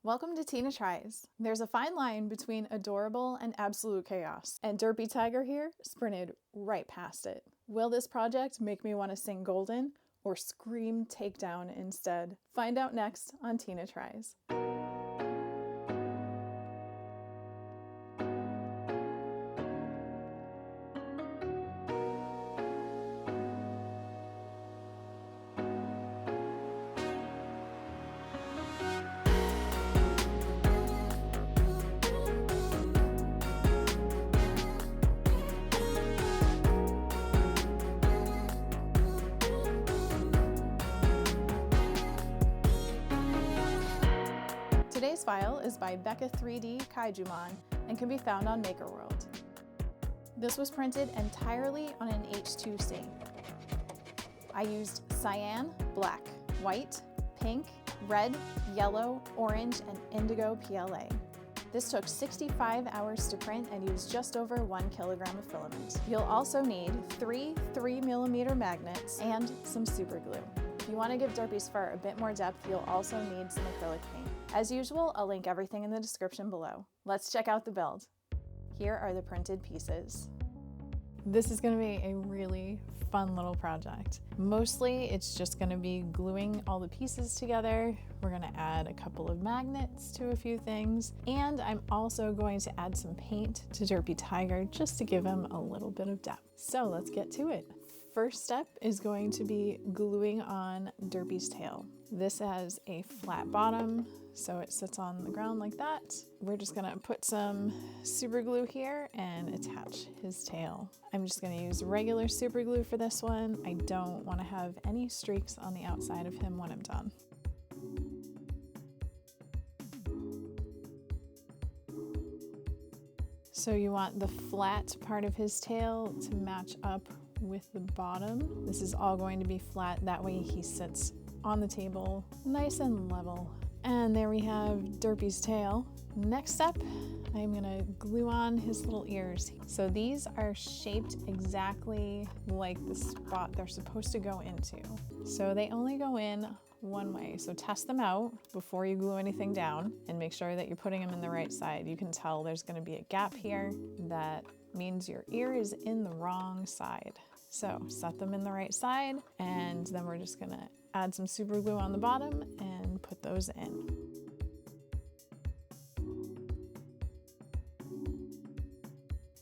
Welcome to Tina Tries. There's a fine line between adorable and absolute chaos, and Derpy Tiger here sprinted right past it. Will this project make me want to sing Golden or scream Takedown instead? Find out next on Tina Tries. Today's file is by Becca 3D Kaijumon and can be found on MakerWorld. This was printed entirely on an H2C. I used cyan, black, white, pink, red, yellow, orange, and indigo PLA. This took 65 hours to print and used just over 1 kilogram of filament. You'll also need 3 3mm magnets and some super glue. If you want to give Derpy's fur a bit more depth, you'll also need some acrylic paint. As usual, I'll link everything in the description below. Let's check out the build. Here are the printed pieces. This is going to be a really fun little project. Mostly it's just going to be gluing all the pieces together. We're going to add a couple of magnets to a few things, and I'm also going to add some paint to Derpy Tiger just to give him a little bit of depth. So let's get to it. First step is going to be gluing on Derpy's tail. This has a flat bottom, so it sits on the ground like that. We're just gonna put some super glue here and attach his tail. I'm just gonna use regular super glue for this one. I don't wanna have any streaks on the outside of him when I'm done. So you want the flat part of his tail to match up with the bottom. This is all going to be flat, that way he sits on the table nice and level. And there we have Derpy's tail. Next up, I'm gonna glue on his little ears. So these are shaped exactly like the spot they're supposed to go into. So they only go in one way. So test them out before you glue anything down and make sure that you're putting them in the right side. You can tell there's gonna be a gap here. That means your ear is in the wrong side. So set them in the right side, and then we're just gonna add some super glue on the bottom and put those in.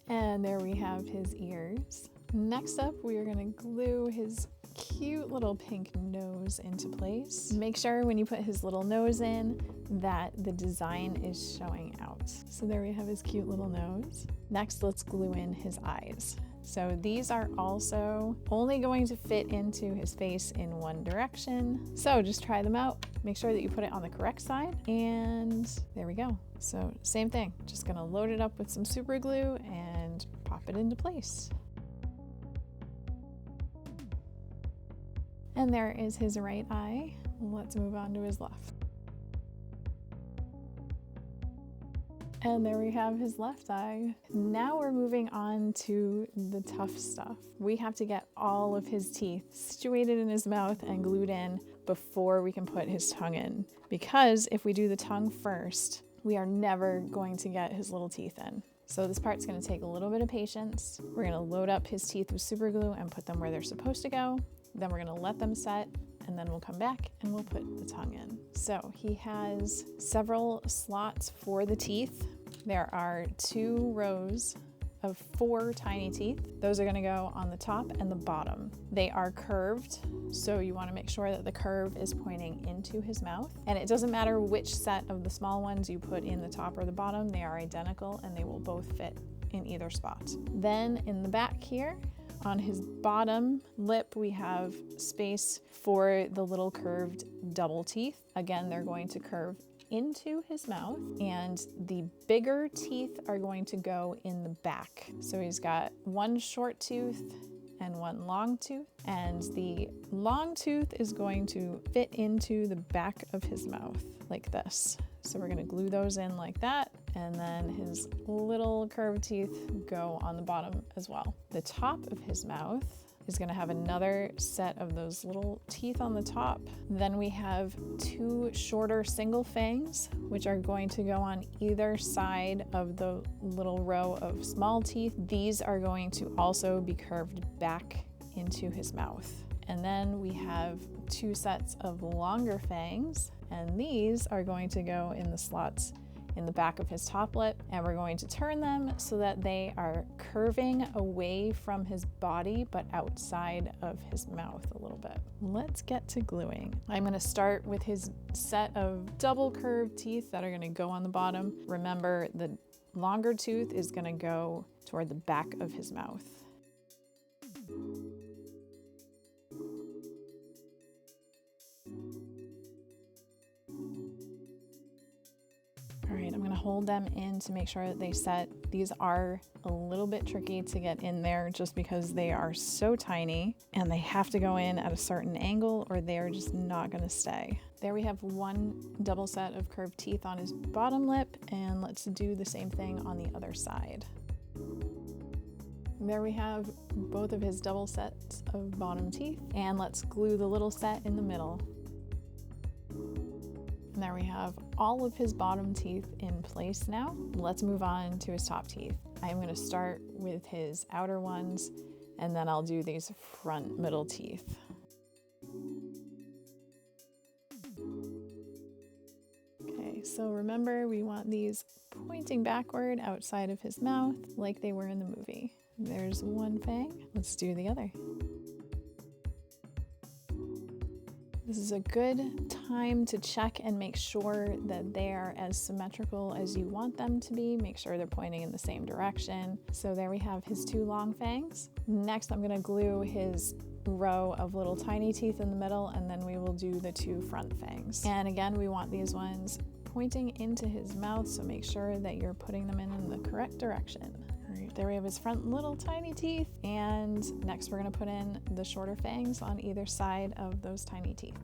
And there we have his ears. Next up, we are gonna glue his cute little pink nose into place. Make sure when you put his little nose in that the design is showing out. So there we have his cute little nose. Next, let's glue in his eyes. So these are also only going to fit into his face in one direction. So just try them out. Make sure that you put it on the correct side, and there we go. So same thing, just gonna load it up with some super glue and pop it into place. And there is his right eye. Let's move on to his left. And there we have his left eye. Now we're moving on to the tough stuff. We have to get all of his teeth situated in his mouth and glued in before we can put his tongue in. Because if we do the tongue first, we are never going to get his little teeth in. So this part's gonna take a little bit of patience. We're gonna load up his teeth with super glue and put them where they're supposed to go. Then we're gonna let them set, and then we'll come back and we'll put the tongue in. So he has several slots for the teeth. There are 2 rows of 4 tiny teeth. Those are gonna go on the top and the bottom. They are curved, so you wanna make sure that the curve is pointing into his mouth. And it doesn't matter which set of the small ones you put in the top or the bottom, they are identical and they will both fit in either spot. Then in the back here, on his bottom lip, we have space for the little curved double teeth. Again, they're going to curve into his mouth, and the bigger teeth are going to go in the back. So he's got 1 short tooth and 1 long tooth, and the long tooth is going to fit into the back of his mouth like this. So we're gonna glue those in like that, and then his little curved teeth go on the bottom as well. The top of his mouth is going to have another set of those little teeth on the top. Then we have 2 shorter single fangs, which are going to go on either side of the little row of small teeth. These are going to also be curved back into his mouth. And then we have 2 sets of longer fangs, and these are going to go in the slots in the back of his top lip, and we're going to turn them so that they are curving away from his body but outside of his mouth a little bit. Let's get to gluing. I'm going to start with his set of double curved teeth that are going to go on the bottom. Remember, the longer tooth is going to go toward the back of his mouth. All right, I'm going to hold them in to make sure that they set. These are a little bit tricky to get in there just because they are so tiny and they have to go in at a certain angle or they're just not going to stay. There we have 1 double set of curved teeth on his bottom lip, and let's do the same thing on the other side. There we have both of his double sets of bottom teeth, and let's glue the little set in the middle. And there we have all of his bottom teeth in place now. Let's move on to his top teeth. I'm going to start with his outer ones, and then I'll do these front middle teeth. Okay, so remember, we want these pointing backward outside of his mouth like they were in the movie. There's 1 fang. Let's do the other. This is a good time to check and make sure that they are as symmetrical as you want them to be. Make sure they're pointing in the same direction. So there we have his 2 long fangs. Next, I'm going to glue his row of little tiny teeth in the middle, and then we will do the 2 front fangs. And again, we want these ones pointing into his mouth, so make sure that you're putting them in the correct direction. All right, there we have his front little tiny teeth, and next we're going to put in the shorter fangs on either side of those tiny teeth.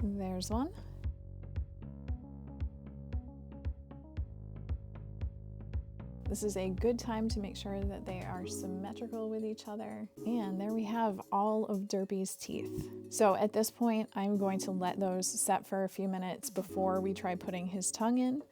There's 1. This is a good time to make sure that they are symmetrical with each other. And there we have all of Derpy's teeth. So at this point, I'm going to let those set for a few minutes before we try putting his tongue in,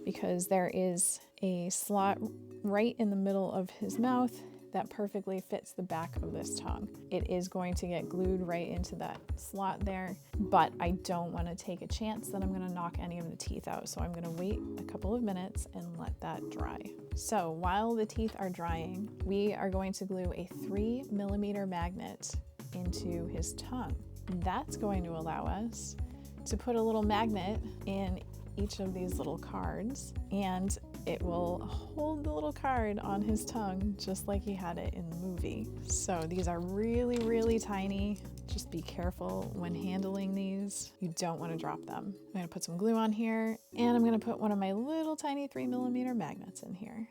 because there is a slot right in the middle of his mouth that perfectly fits the back of this tongue. It is going to get glued right into that slot there, but I don't want to take a chance that I'm going to knock any of the teeth out. So I'm going to wait a couple of minutes and let that dry. So while the teeth are drying, we are going to glue a 3mm magnet into his tongue. That's going to allow us to put a little magnet in each of these little cards, and it will hold the little card on his tongue just like he had it in the movie. So these are really, really tiny. Just be careful when handling these. You don't want to drop them. I'm going to put some glue on here, and I'm going to put one of my little tiny 3mm magnets in here.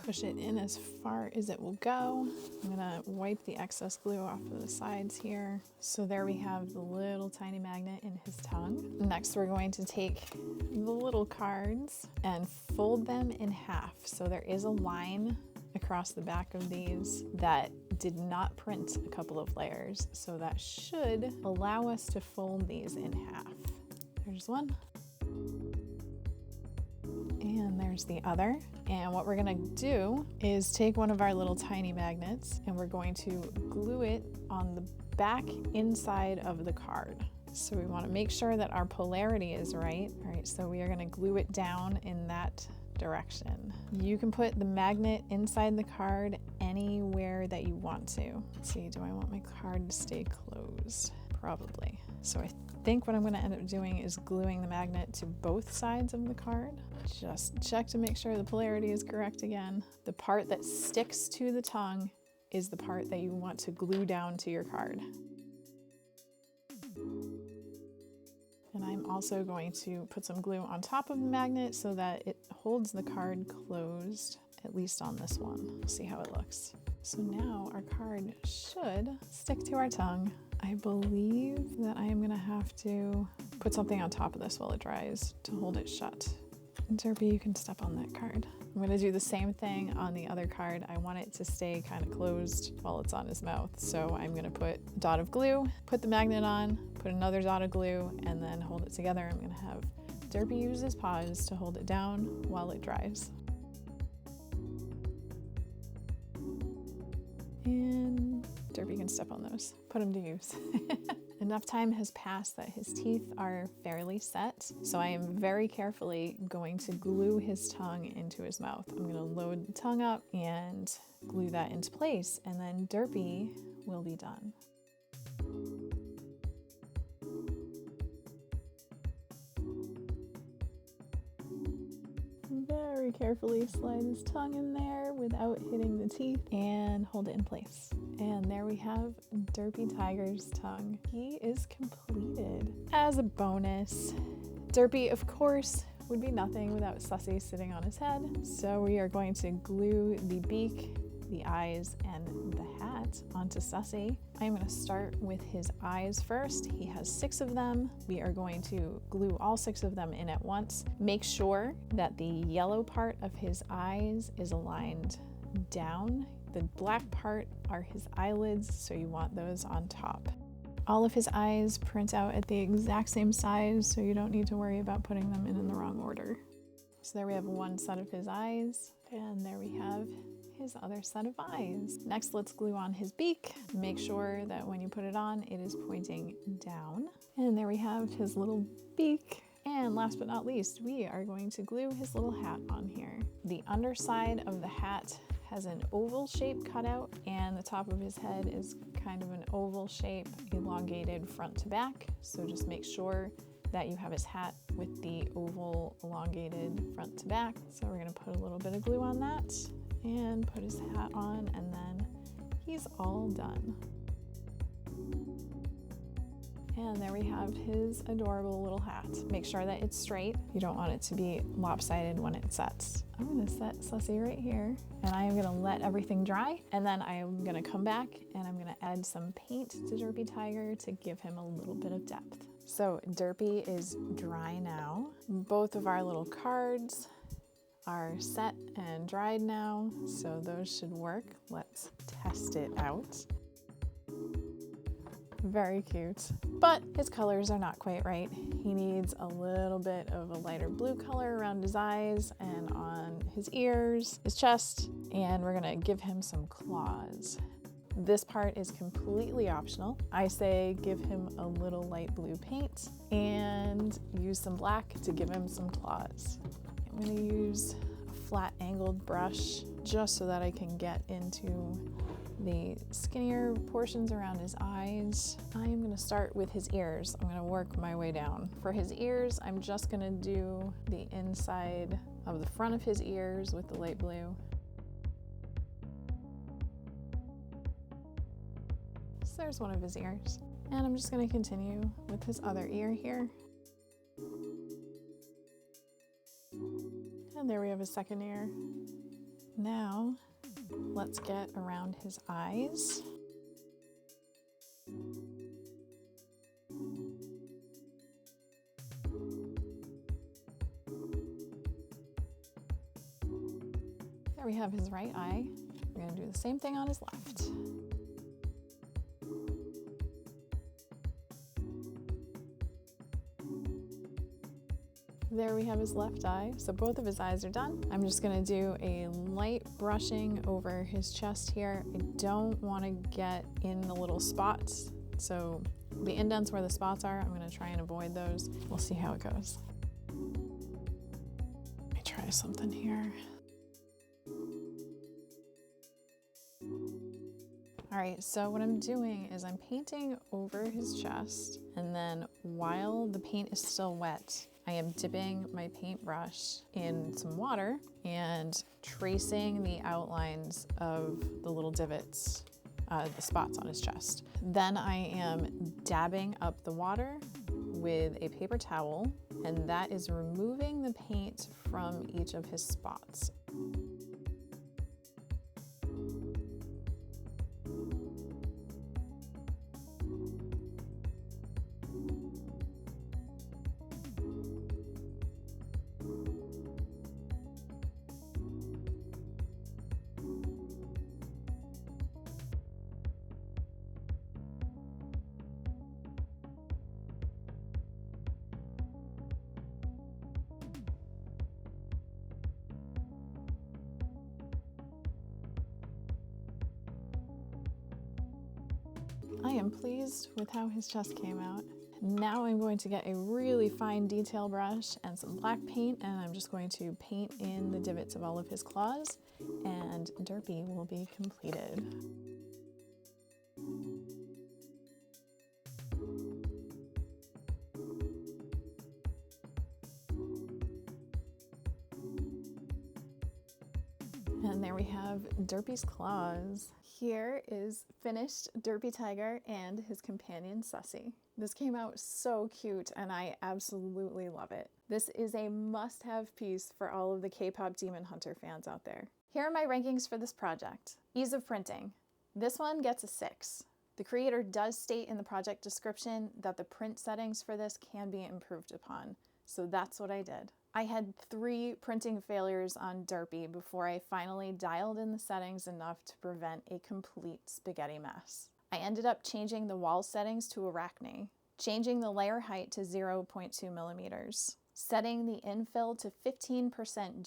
Push it in as far as it will go. I'm gonna wipe the excess glue off of the sides here. So there we have the little tiny magnet in his tongue. Next, we're going to take the little cards and fold them in half. So there is a line across the back of these that did not print a couple of layers. So that should allow us to fold these in half. There's one. And there's the other. And what we're gonna do is take one of our little tiny magnets and we're going to glue it on the back inside of the card. So we wanna make sure that our polarity is right. All right, so we are gonna glue it down in that direction. You can put the magnet inside the card anywhere that you want to. Let's see, do I want my card to stay closed? Probably. So I think what I'm going to end up doing is gluing the magnet to both sides of the card. Just check to make sure the polarity is correct again. The part that sticks to the tongue is the part that you want to glue down to your card. And I'm also going to put some glue on top of the magnet so that it holds the card closed, at least on this one. We'll see how it looks. So now our card should stick to our tongue. I believe that I am gonna have to put something on top of this while it dries to hold it shut. Derpy, you can step on that card. I'm gonna do the same thing on the other card. I want it to stay kind of closed while it's on his mouth. So I'm gonna put a dot of glue, put the magnet on, put another dot of glue, and then hold it together. I'm gonna have Derpy use his paws to hold it down while it dries. And Derpy can step on those, put him to use. Enough time has passed that his teeth are fairly set, so I am very carefully going to glue his tongue into his mouth. I'm going to load the tongue up and glue that into place, and then Derpy will be done. Very carefully slide his tongue in there without hitting the teeth and hold it in place. And there we have Derpy Tiger's tongue. He is completed. As a bonus, Derpy, of course, would be nothing without Sussy sitting on his head. So we are going to glue the beak, the eyes, and the hat onto Sussy. I'm going to start with his eyes first. He has 6 of them. We are going to glue all 6 of them in at once. Make sure that the yellow part of his eyes is aligned down. The black part are his eyelids, so you want those on top. All of his eyes print out at the exact same size, so you don't need to worry about putting them in the wrong order. So there we have one set of his eyes, and there we have his other set of eyes. Next, let's glue on his beak. Make sure that when you put it on, it is pointing down. And there we have his little beak. And last but not least, we are going to glue his little hat on here. The underside of the hat has an oval shape cut out, and the top of his head is kind of an oval shape, elongated front to back. So just make sure that you have his hat with the oval elongated front to back. So we're gonna put a little bit of glue on that and put his hat on, and then he's all done. And there we have his adorable little hat. Make sure that it's straight. You don't want it to be lopsided when it sets. I'm gonna set Sussy right here, and I am gonna let everything dry, and then I am gonna come back and I'm gonna add some paint to Derpy Tiger to give him a little bit of depth. So Derpy is dry now. Both of our little cards are set and dried now, so those should work. Let's test it out. Very cute, but his colors are not quite right. He needs a little bit of a lighter blue color around his eyes and on his ears, his chest, and we're gonna give him some claws. This part is completely optional. I say give him a little light blue paint and use some black to give him some claws. I'm gonna use a flat angled brush just so that I can get into the skinnier portions around his eyes. I am gonna start with his ears. I'm gonna work my way down. For his ears, I'm just gonna do the inside of the front of his ears with the light blue. So there's one of his ears. And I'm just gonna continue with his other ear here. And there we have his second ear. Now, let's get around his eyes. There we have his right eye. We're going to do the same thing on his left. There we have his left eye. So both of his eyes are done. I'm just gonna do a light brushing over his chest here. I don't wanna get in the little spots. So the indents where the spots are, I'm gonna try and avoid those. We'll see how it goes. Let me try something here. All right, so what I'm doing is I'm painting over his chest, and then while the paint is still wet, I am dipping my paintbrush in some water and tracing the outlines of the little divots, the spots on his chest. Then I am dabbing up the water with a paper towel, and that is removing the paint from each of his spots. I'm pleased with how his chest came out. Now I'm going to get a really fine detail brush and some black paint, and I'm just going to paint in the divots of all of his claws, and Derpy will be completed. And there we have Derpy's claws. Here is finished Derpy Tiger and his companion Sussy. This came out so cute and I absolutely love it. This is a must-have piece for all of the K-Pop Demon Hunter fans out there. Here are my rankings for this project. Ease of printing. This one gets a 6. The creator does state in the project description that the print settings for this can be improved upon, so that's what I did. I had 3 printing failures on Derpy before I finally dialed in the settings enough to prevent a complete spaghetti mess. I ended up changing the wall settings to Arachne, changing the layer height to 0.2 millimeters, setting the infill to 15%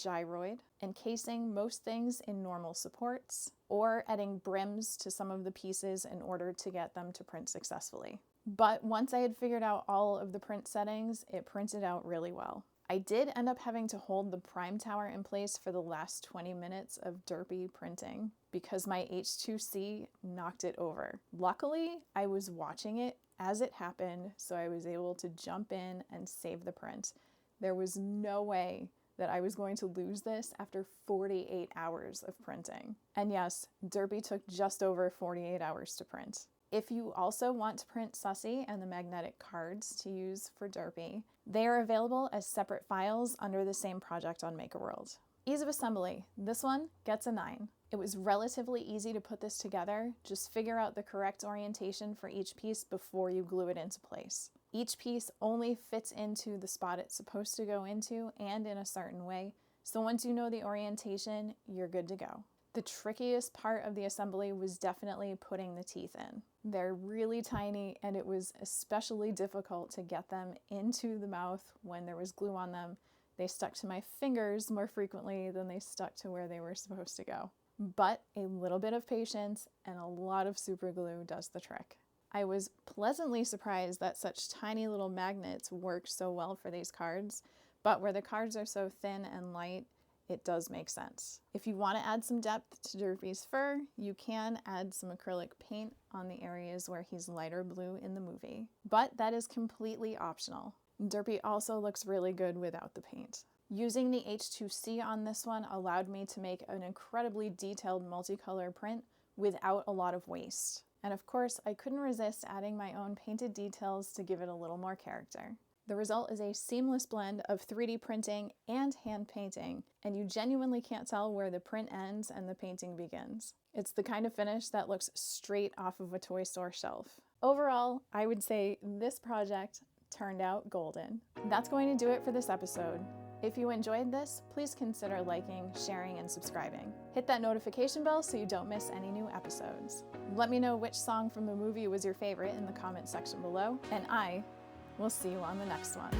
gyroid, encasing most things in normal supports, or adding brims to some of the pieces in order to get them to print successfully. But once I had figured out all of the print settings, it printed out really well. I did end up having to hold the prime tower in place for the last 20 minutes of Derpy printing because my H2C knocked it over. Luckily, I was watching it as it happened, so I was able to jump in and save the print. There was no way that I was going to lose this after 48 hours of printing. And yes, Derpy took just over 48 hours to print. If you also want to print Sussy and the magnetic cards to use for Derpy, they are available as separate files under the same project on MakerWorld. Ease of assembly. This one gets a 9. It was relatively easy to put this together. Just figure out the correct orientation for each piece before you glue it into place. Each piece only fits into the spot it's supposed to go into and in a certain way, so once you know the orientation, you're good to go. The trickiest part of the assembly was definitely putting the teeth in. They're really tiny and it was especially difficult to get them into the mouth when there was glue on them. They stuck to my fingers more frequently than they stuck to where they were supposed to go. But a little bit of patience and a lot of super glue does the trick. I was pleasantly surprised that such tiny little magnets worked so well for these cards, but where the cards are so thin and light, it does make sense. If you want to add some depth to Derpy's fur, you can add some acrylic paint on the areas where he's lighter blue in the movie, but that is completely optional. Derpy also looks really good without the paint. Using the H2C on this one allowed me to make an incredibly detailed multicolor print without a lot of waste. And of course, I couldn't resist adding my own painted details to give it a little more character. The result is a seamless blend of 3D printing and hand painting, and you genuinely can't tell where the print ends and the painting begins. It's the kind of finish that looks straight off of a toy store shelf. Overall, I would say this project turned out golden. That's going to do it for this episode. If you enjoyed this, please consider liking, sharing, and subscribing. Hit that notification bell so you don't miss any new episodes. Let me know which song from the movie was your favorite in the comment section below, and I will see you on the next one.